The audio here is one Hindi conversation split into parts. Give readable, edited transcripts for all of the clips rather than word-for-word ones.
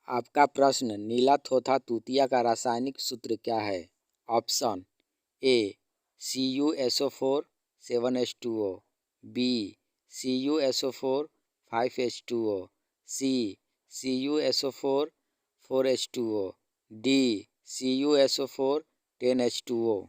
आपका प्रश्न नीला थोथा तूतिया का रासायनिक सूत्र क्या है? Option A CuSO4 7H2O, B CuSO4 5H2O, C CuSO4 4H2O, D CuSO4 10H2O।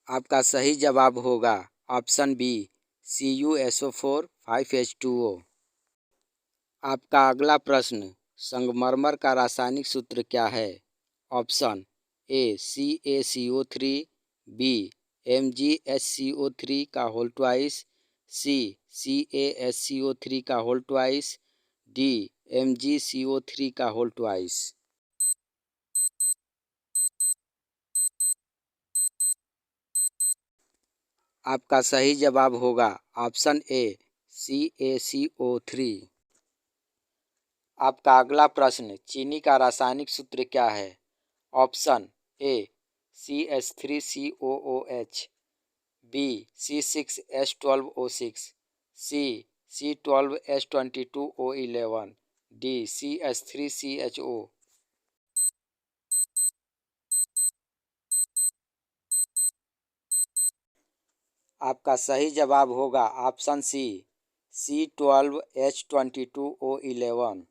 आपका सही जवाब होगा ऑप्शन बी CuSO4 5H2O। आपका अगला प्रश्न संगमरमर का रासायनिक सूत्र क्या है? ऑप्शन ए CaCO3, बी MgHCO3 का होल ट्वाइस, सी CaSCO3 का होल ट्वाइस, डी MgCO3 का होल ट्वाइस। आपका सही जवाब होगा ऑप्शन ए CaCO3। आपका अगला प्रश्न चीनी का रासायनिक सूत्र क्या है? Option A CH3COOH, B C6H12O6, C C12H22O11, D CH3CHO। आपका सही जवाब होगा ऑप्शन सी C12H22O11।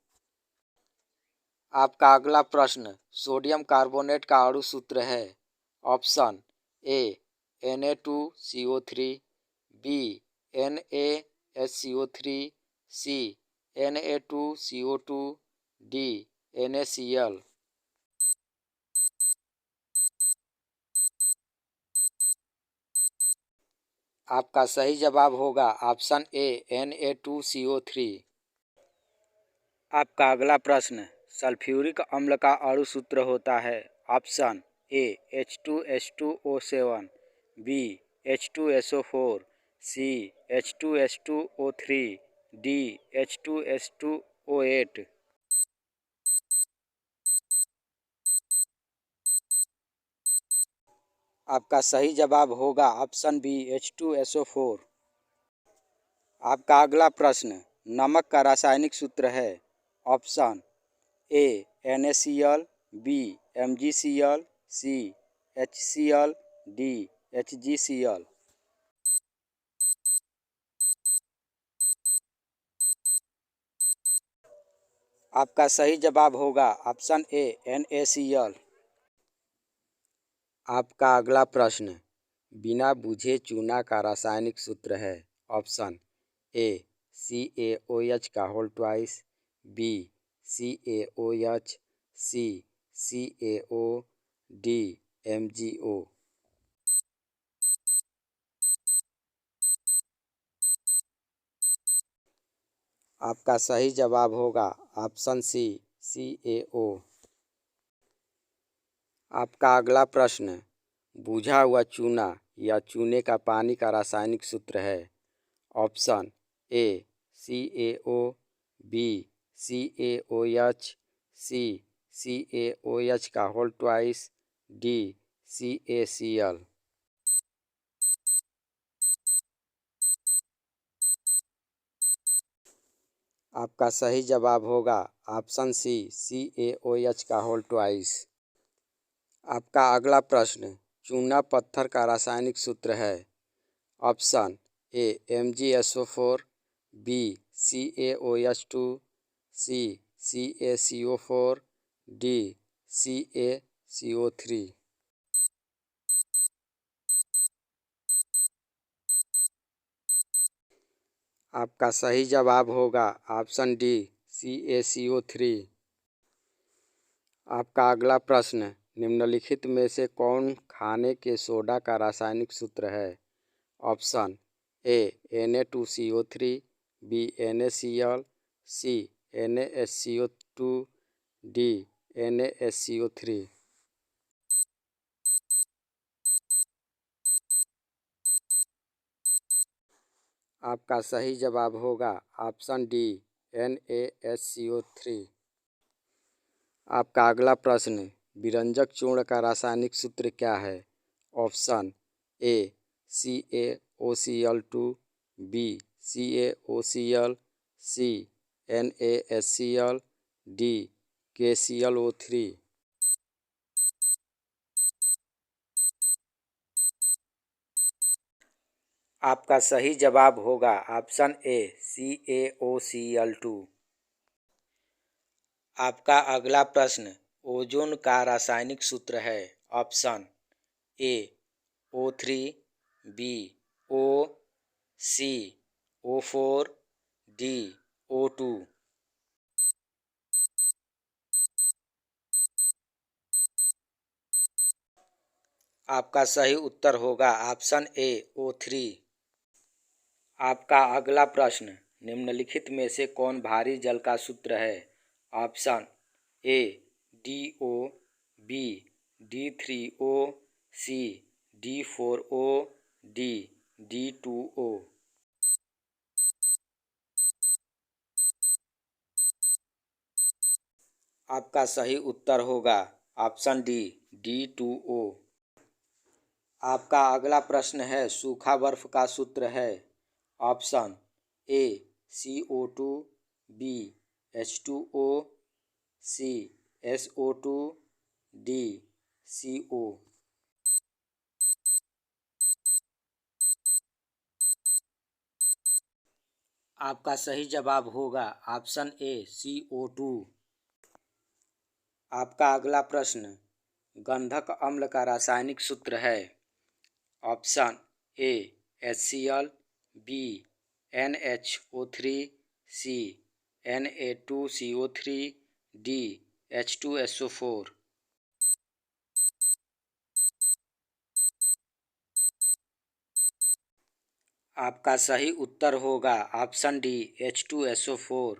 आपका अगला प्रश्न सोडियम कार्बोनेट का अणु सूत्र है। Option A Na2CO3, B NaSCO3, C Na2CO2, D NaCl। आपका सही जवाब होगा ऑप्शन ए Na2CO3। आपका अगला प्रश्न सल्फ्यूरिक अम्ल का अणु सूत्र होता है। Option A H2S2O7, B H2SO4, C H2S2O3, D H2S2O8। आपका सही जवाब होगा ऑप्शन बी H2SO4। आपका अगला प्रश्न नमक का रासायनिक सूत्र है। Option A NaCl, B MgCl, C HCl, D HgCl। आपका सही जवाब होगा ऑप्शन ए NaCl। आपका अगला प्रश्न बिना बुझे चूना का रासायनिक सूत्र है। ऑप्शन ए CaOH का होल ट्वाइस, बी CaOH, सी CaO, डी MgO। आपका सही जवाब होगा ऑप्शन सी CaO। आपका अगला प्रश्न बुझा हुआ चूना या चूने का पानी का रासायनिक सूत्र है। Option A CaO, B CaOH, C CaOH का होल ट्वाइस, डी CaCl। आपका सही जवाब होगा ऑप्शन सी CaOH का होल ट्वाइस। आपका अगला प्रश्न चूना पत्थर का रासायनिक सूत्र है। Option A MgSO4, B CaOH2, C CaCO4, D CaCO3। आपका सही जवाब होगा ऑप्शन डी CaCO3। आपका अगला प्रश्न निम्नलिखित में से कौन खाने के सोडा का रासायनिक सूत्र है? Option A Na2CO3, B NaCl, C NaSCO2, D NaSCO3। आपका सही जवाब होगा ऑप्शन डी NaSCO3। आपका अगला प्रश्न विरंजक चूर्ण का रासायनिक सूत्र क्या है? Option A CaOCl2, B CaOCl, C NaSCl, D KClO3। आपका सही जवाब होगा ऑप्शन ए CaOCl2। आपका अगला प्रश्न ओजोन का रासायनिक सूत्र है। Option A O3, B O, C O4, D O2। आपका सही उत्तर होगा ऑप्शन ए O3। आपका अगला प्रश्न निम्नलिखित में से कौन भारी जल का सूत्र है। Option A DO, B D3O, C D4O, D D2O। आपका सही उत्तर होगा ऑप्शन डी D2O। आपका अगला प्रश्न है सूखा बर्फ का सूत्र है। Option A CO2, B H2O, C SO2, D CO। आपका सही जवाब होगा ऑप्शन ए CO2। आपका अगला प्रश्न गंधक अम्ल का रासायनिक सूत्र है। Option A HCl, B NHO3, C Na2CO3, D H2SO4। आपका सही उत्तर होगा ऑप्शन डी H2SO4।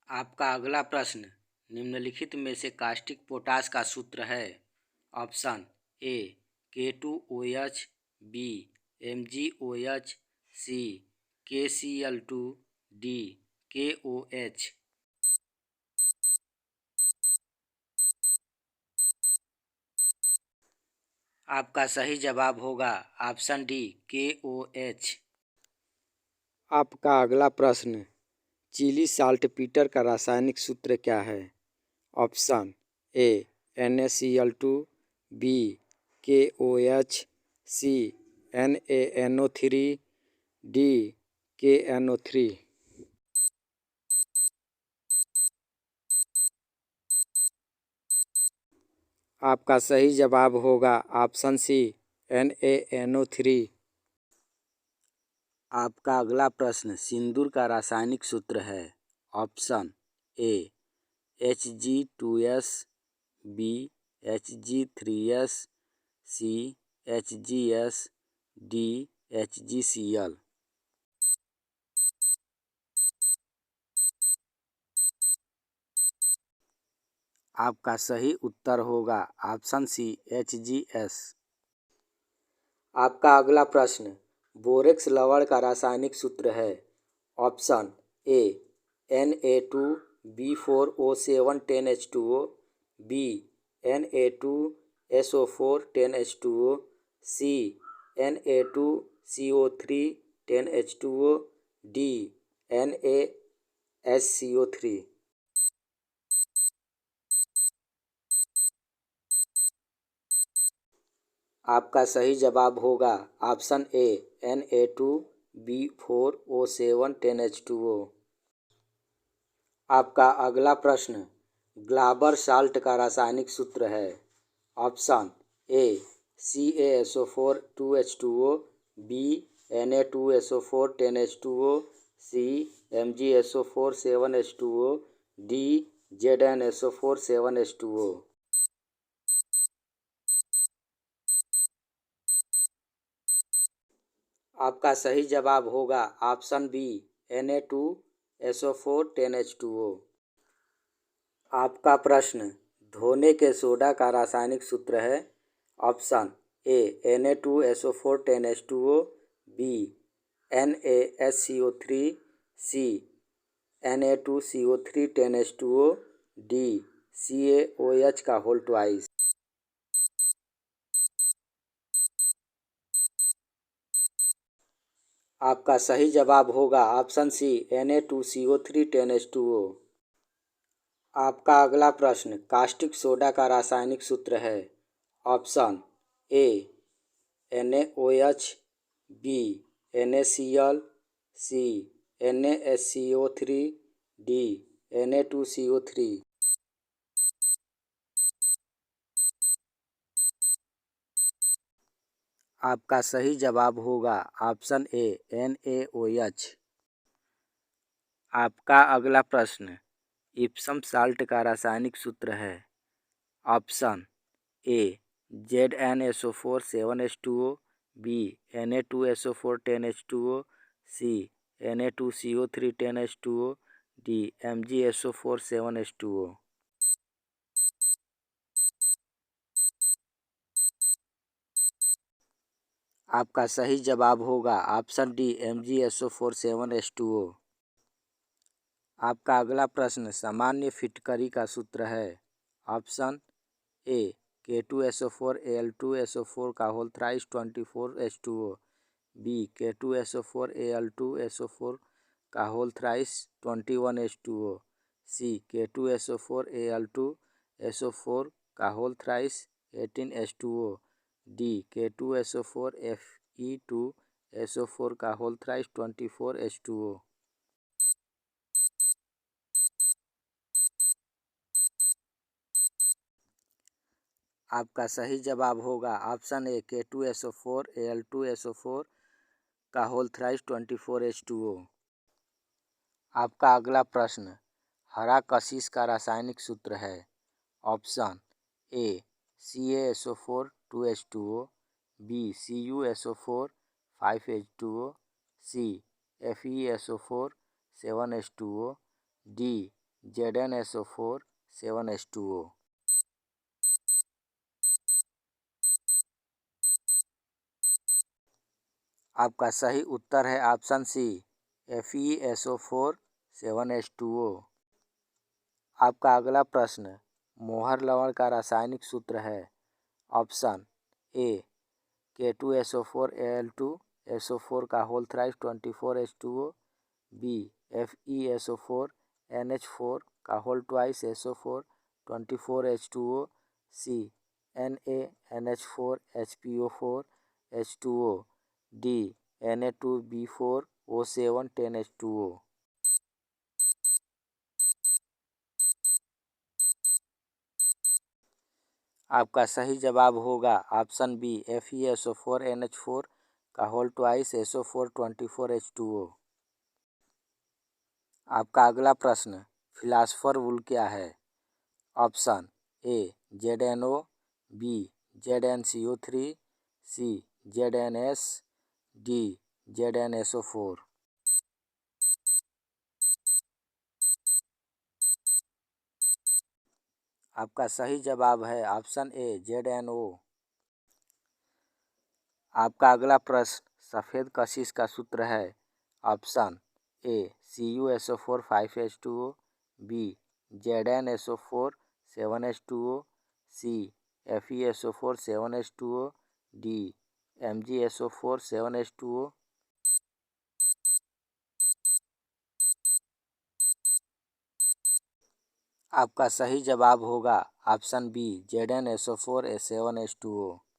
आपका अगला प्रश्न निम्नलिखित में से कास्टिक पोटास का सूत्र है। Option A K2OH, B MgOH, C KCl2, D KOH। आपका सही जवाब होगा ऑप्शन डी KOH। आपका अगला प्रश्न चिली साल्टपीटर का रासायनिक सूत्र क्या है। Option A NaCl2, B KOH, C NaNO3, D KNO3। आपका सही जवाब होगा ऑप्शन सी NaNO3। आपका अगला प्रश्न सिंदूर का रासायनिक सूत्र है। Option A Hg2S, B Hg3S, C HgS, D HgCl। आपका सही उत्तर होगा ऑप्शन सी HgS। आपका अगला प्रश्न बोरेक्स लवण का रासायनिक सूत्र है। Option A Na2B4O7 10H2O, B Na2SO4 10H2O, C Na2CO3 10H2O, D NaSCO3। आपका सही जवाब होगा ऑप्शन ए Na2B4O7 10H2O। आपका अगला प्रश्न ग्लाबर साल्ट का रासायनिक सूत्र है। Option A CaSO4 2H2O, B Na2SO4 10H2O, C MgSO4 7H2O, D ZnSO4 7H2O। आपका सही जवाब होगा ऑप्शन बी Na2SO4 10H2O। आपका प्रश्न धोने के सोडा का रासायनिक सूत्र है। Option A Na2SO4 10H2O, B NaSCO3, C Na2CO3 10H2O, D CaOH का होल ट्वाइस। आपका सही जवाब होगा ऑप्शन सी Na2CO3 10H2O। आपका अगला प्रश्न कास्टिक सोडा का रासायनिक सूत्र है। Option A NaOH, B NaCl, C NaSCO3, D Na2CO3। आपका सही जवाब होगा ऑप्शन ए NaOH। आपका अगला प्रश्न इप्सम साल्ट का रासायनिक सूत्र है। Option A ZnSO4 7H2O, B Na2SO4 10H2O, C Na2CO3 10H2O, D MgSO4 7H2O। आपका सही जवाब होगा ऑप्शन डी MgSO4 7H2O। आपका अगला प्रश्न सामान्य फिटकरी का सूत्र है। ऑप्शन ए K2SO4 Al2SO4 का whole thrice 24H2O, B K2SO4 Al2SO4 का होल थ्राइस 21H2O, सी K2SO4 Al2SO4 का whole thrice 18H2O, D K2SO4 Fe2SO4 का होल थ्राइस 24H2O। आपका सही जवाब होगा ऑप्शन ए K2SO4 Al2SO4 का होल थ्राइस 24H2O। आपका अगला प्रश्न हरा कशिश का रासायनिक सूत्र है। Option A CaSO4 2H2O, B CuSO4 5H2O, C FeSO4 7H2O, D ZnSO4 7H2O। आपका सही उत्तर है ऑप्शन सी FeSO4 7H2O। आपका अगला प्रश्न मोहर लवण का रासायनिक सूत्र है। ऑप्शन ए K2SO4 Al2SO4 का whole thrice 24H2O, B FeSO4 NH4 का होल ट्वाइस SO4 24H2O, सी NaNH4 HPO4 H2O, D Na2B4O7 10H2O। आपका सही जवाब होगा ऑप्शन बी FeSO4 NH4 का होल ट्वाइस SO4 24H2O। आपका अगला प्रश्न फिलासफर वुल क्या है। Option A ZnO, B ZnCO3, C ZnS, D ZnSO4। आपका सही जवाब है ऑप्शन ए ZnO। आपका अगला प्रश्न सफ़ेद कशिश का सूत्र है। Option A CuSO4 5H2O, B ZnSO4 7H2O, C FeSO4 7H2O, D MgSO4 7H2O। आपका सही जवाब होगा ऑप्शन बी ZnSO4 7H2O।